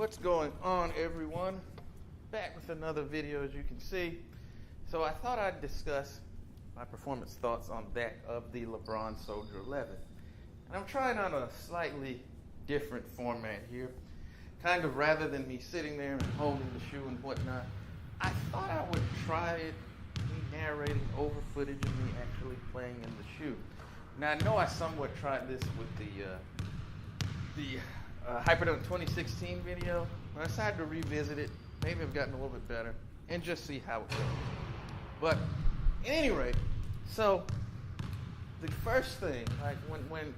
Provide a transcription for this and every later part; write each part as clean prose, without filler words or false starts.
What's going on, everyone? Back with another video, as you can see. So I thought I'd discuss my performance thoughts on that of the LeBron Soldier 11. And I'm trying on a slightly different format here. Kind of rather than me sitting there and holding the shoe and whatnot, I thought I would try it, me narrating over footage of me actually playing in the shoe. Now I know I somewhat tried this with the Hyperdunk 2016 video, but I decided to revisit it. Maybe I've gotten a little bit better and just see how it goes. But at any rate, so the first thing, like when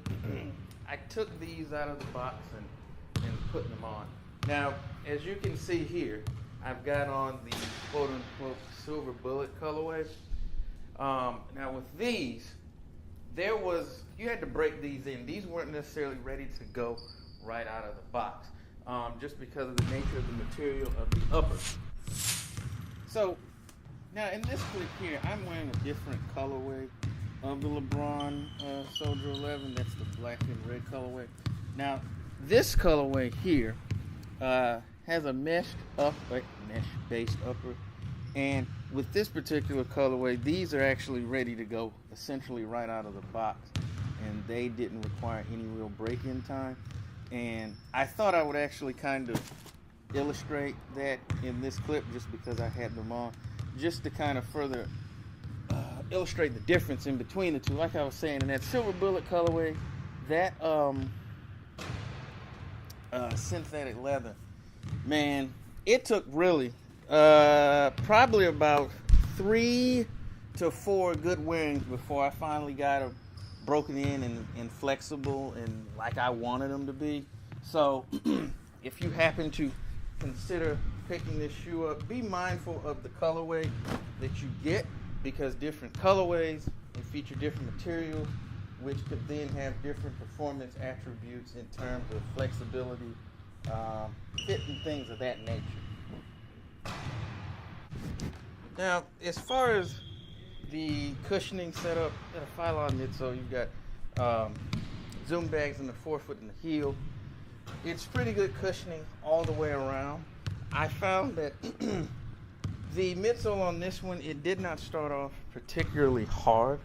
I took these out of the box and put them on. Now, as you can see here, I've got on the quote-unquote silver bullet colorway. Now with these, you had to break these in. These weren't necessarily ready to go right out of the box, just because of the nature of the material of the upper. So now in this clip here, I'm wearing a different colorway of the LeBron Soldier 11. That's the black and red colorway. Now this colorway here has a mesh-based upper, and with this particular colorway, these are actually ready to go essentially right out of the box, and they didn't require any real break-in time. And I thought I would actually kind of illustrate that in this clip just because I had them on, just to kind of further illustrate the difference in between the two. Like I was saying, in that silver bullet colorway, that synthetic leather, man, it took really probably about 3 to 4 good wearings before I finally got them broken in and flexible and like I wanted them to be. So if you happen to consider picking this shoe up, be mindful of the colorway that you get, because different colorways and feature different materials, which could then have different performance attributes in terms of flexibility, fit, and things of that nature. Now, as far as the cushioning setup, you got a Phylon midsole, you've got zoom bags in the forefoot and the heel. It's pretty good cushioning all the way around. I found that the midsole on this one, it did not start off particularly hard,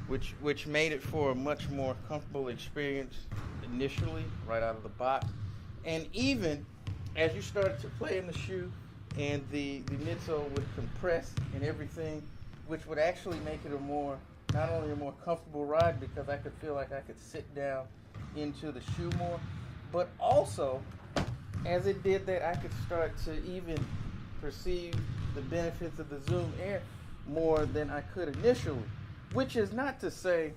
which made it for a much more comfortable experience initially, right out of the box. And even as you started to play in the shoe and the midsole would compress and everything, which would actually make it not only a more comfortable ride, because I could feel like I could sit down into the shoe more, but also as it did that, I could start to even perceive the benefits of the Zoom Air more than I could initially, which is not to say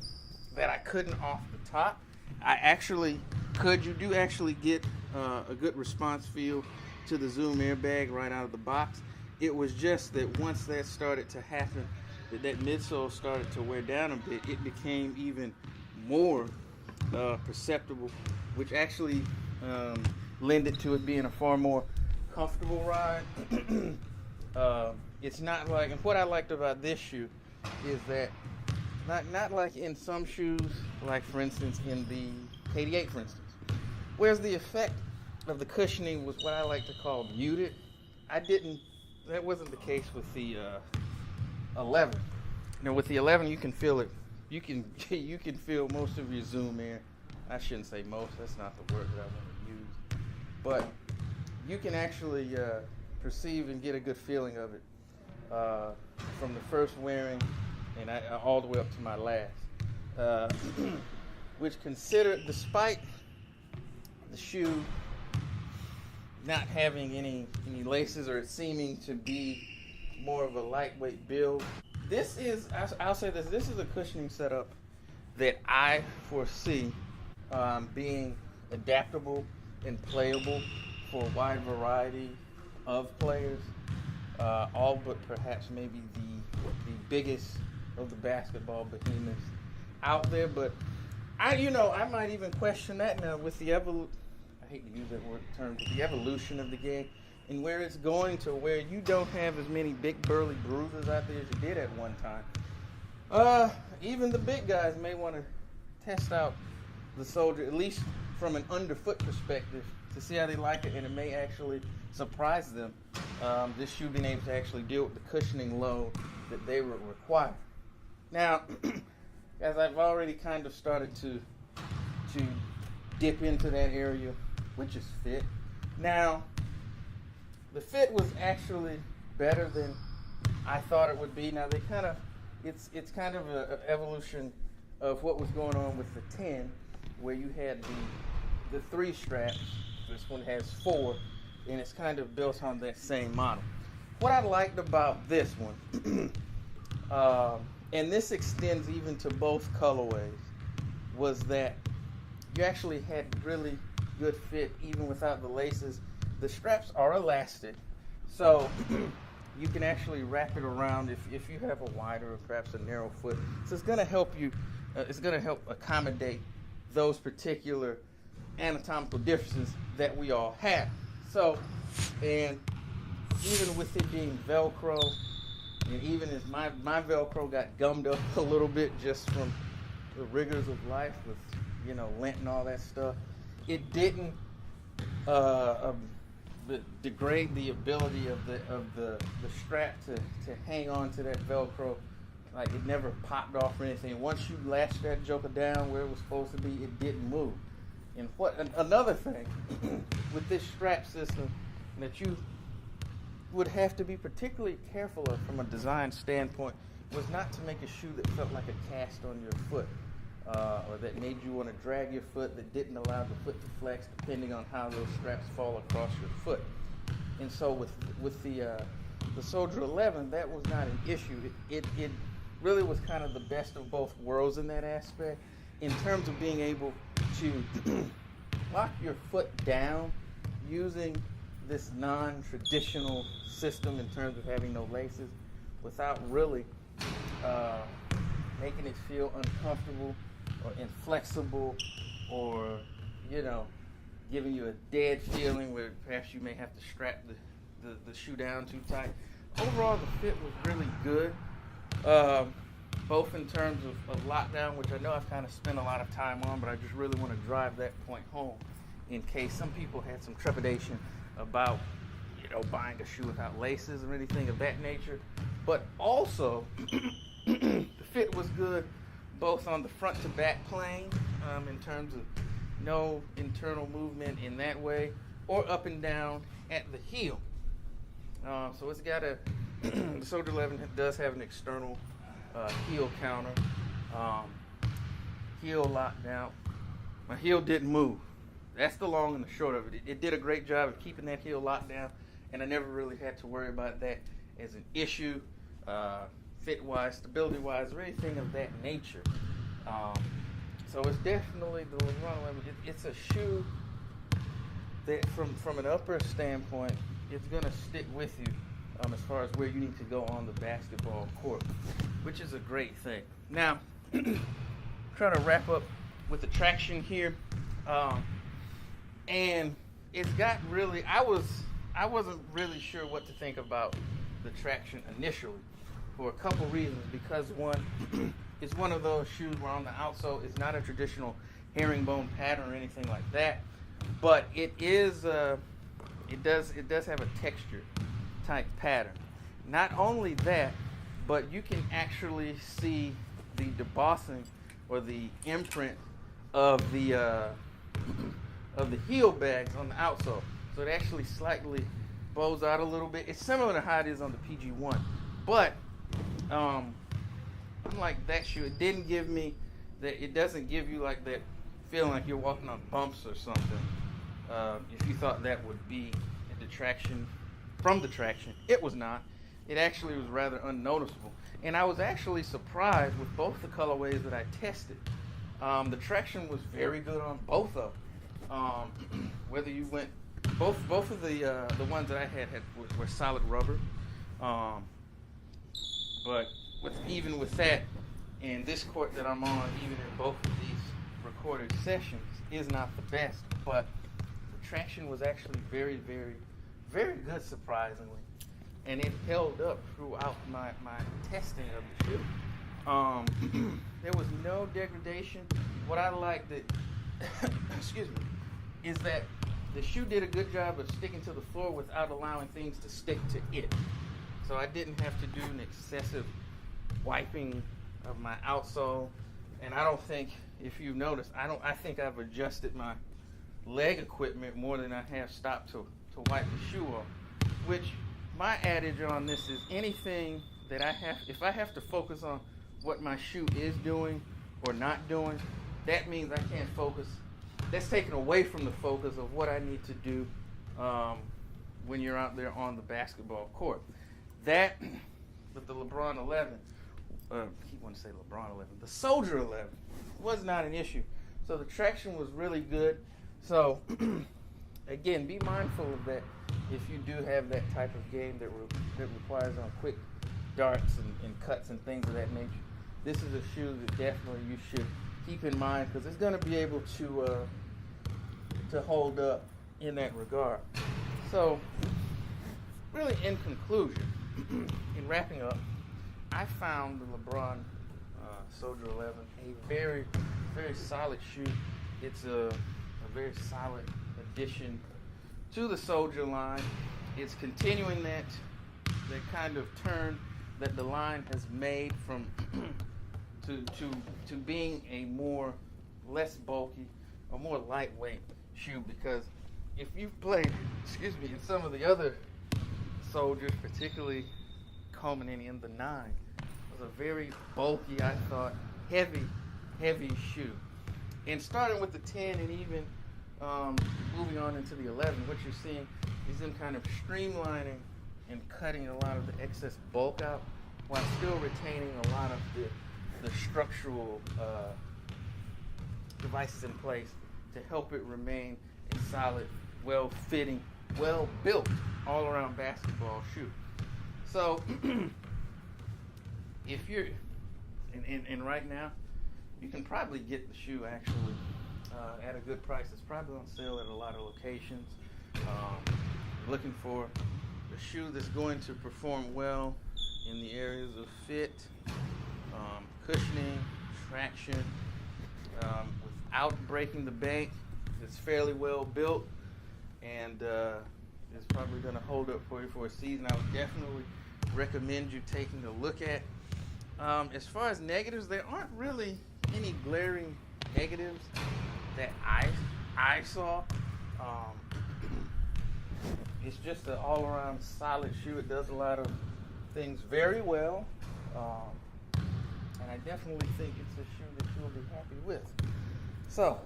that I couldn't off the top. I actually could. You do actually get a good response feel to the Zoom airbag right out of the box. It was just that once that started to happen, that midsole started to wear down a bit, it became even more perceptible, which actually lended to it being a far more comfortable ride. It's not like, and what I liked about this shoe is that not like in some shoes, like for instance in the KD8 for instance, whereas the effect of the cushioning was what I like to call muted. That wasn't the case with the 11. Now with the 11, you can feel it. You can feel most of your Zoom Air. I shouldn't say most. That's not the word that I want to use. But you can actually perceive and get a good feeling of it from the first wearing and all the way up to my last. Which despite the shoe not having any laces or it seeming to be more of a lightweight build, I'll say this is a cushioning setup that I foresee being adaptable and playable for a wide variety of players, all but perhaps maybe the biggest of the basketball behemoths out there. But I might even question that now with the I hate to use that term, but the evolution of the game and where it's going to, where you don't have as many big burly bruisers out there as you did at one time. Even the big guys may want to test out the Soldier, at least from an underfoot perspective, to see how they like it, and it may actually surprise them, this shoe being able to actually deal with the cushioning load that they would require. Now, as I've already kind of started to dip into that area, which is fit. Now, the fit was actually better than I thought it would be. Now they kind of, it's kind of an evolution of what was going on with the 10, where you had the 3 straps. This one has 4, and it's kind of built on that same model. What I liked about this one, and this extends even to both colorways, was that you actually had really good fit even without the laces. The straps are elastic, so you can actually wrap it around if you have a wider or perhaps a narrow foot. So it's going to help you, it's going to help accommodate those particular anatomical differences that we all have. So, and even with it being Velcro, and even as my Velcro got gummed up a little bit just from the rigors of life with, you know, lint and all that stuff, it didn't degrade the ability of the strap to hang on to that Velcro. Like, it never popped off or anything. Once you lashed that joker down where it was supposed to be, it didn't move. And another thing with this strap system that you would have to be particularly careful of from a design standpoint was not to make a shoe that felt like a cast on your foot, or that made you want to drag your foot, that didn't allow the foot to flex depending on how those straps fall across your foot. And so with the Soldier 11, that was not an issue. It really was kind of the best of both worlds in that aspect, in terms of being able to lock your foot down using this non-traditional system in terms of having no laces without really making it feel uncomfortable or inflexible, or, you know, giving you a dead feeling where perhaps you may have to strap the shoe down too tight. Overall, the fit was really good, both in terms of lockdown, which I know I've kind of spent a lot of time on, but I just really want to drive that point home in case some people had some trepidation about, you know, buying a shoe without laces or anything of that nature. But also, the fit was good both on the front to back plane, in terms of no internal movement in that way, or up and down at the heel. So it's got the Soldier 11 does have an external heel counter, heel lockdown. My heel didn't move. That's the long and the short of it. It did a great job of keeping that heel locked down, and I never really had to worry about that as an issue, fit-wise, stability-wise, or anything of that nature. So it's definitely the LeBron 11. It's a shoe that, from an upper standpoint, it's going to stick with you as far as where you need to go on the basketball court, which is a great thing. Now, trying to wrap up with the traction here, and it's got really, I wasn't really sure what to think about the traction initially for a couple reasons. Because one, it's one of those shoes where on the outsole it's not a traditional herringbone pattern or anything like that, but it is it does have a texture type pattern. Not only that, but you can actually see the debossing or the imprint of the heel bags on the outsole. So it actually slightly bows out a little bit. It's similar to how it is on the PG1, but unlike that shoe, it didn't give me that. It doesn't give you like that feeling like you're walking on bumps or something. If you thought that would be a detraction from the traction, it was not. It actually was rather unnoticeable, and I was actually surprised with both the colorways that I tested. The traction was very good on both of them. Whether you went, both of the ones that I had were solid rubber, but even with that, and this court that I'm on, even in both of these recorded sessions, is not the best. But the traction was actually very, very, very good, surprisingly, and it held up throughout my testing of the shoe. There was no degradation. What I liked that, excuse me, is that the shoe did a good job of sticking to the floor without allowing things to stick to it. So I didn't have to do an excessive wiping of my outsole. And I don't think, if you've noticed, I think I've adjusted my leg equipment more than I have stopped to wipe the shoe off. Which, my adage on this is anything that if I have to focus on what my shoe is doing or not doing, that means I can't focus. That's taken away from the focus of what I need to do when you're out there on the basketball court. That, with the LeBron 11, I keep wanting to say LeBron 11, the Soldier 11 was not an issue. So the traction was really good. So, again, be mindful of that if you do have that type of game that requires quick darts and cuts and things of that nature. This is a shoe that definitely you should keep in mind because it's going to be able to hold up in that regard. So, really, in conclusion, in wrapping up, I found the LeBron Soldier 11 a very, very solid shoe. It's a very solid addition to the Soldier line. It's continuing that kind of turn that the line has made from to being a less bulky, a more lightweight shoe. Because if you've played, in some of the other Soldiers, particularly culminating in the 9, was a very bulky, I thought, heavy shoe. And starting with the 10 and even moving on into the 11, what you're seeing is them kind of streamlining and cutting a lot of the excess bulk out while still retaining a lot of the structural devices in place to help it remain a solid, well-fitting, well-built, all-around basketball shoe. So, if you're, and right now, you can probably get the shoe actually at a good price. It's probably on sale at a lot of locations. Looking for a shoe that's going to perform well in the areas of fit, cushioning, traction, without breaking the bank. It's fairly well built, and it's probably going to hold up for you for a season. I would definitely recommend you taking a look at. As far as negatives, there aren't really any glaring negatives that I saw. It's just an all-around solid shoe. It does a lot of things very well, and I definitely think it's a shoe that you'll be happy with. So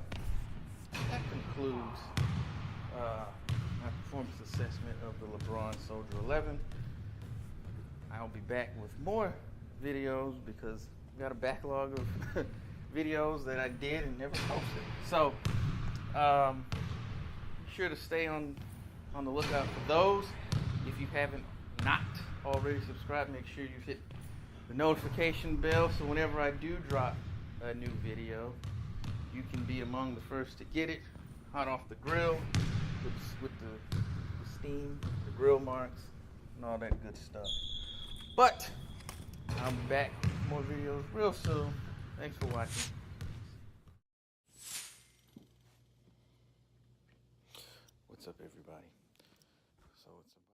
that concludes my performance assessment of the LeBron Soldier 11. I'll be back with more videos because I've got a backlog of videos that I did and never posted. So be sure to stay on the lookout for those. If you haven't not already subscribed, make sure you hit the notification bell so whenever I do drop a new video, you can be among the first to get it hot off the grill with the steam, the grill marks, and all that good stuff. But I'll be back with more videos real soon. Thanks for watching. What's up, everybody?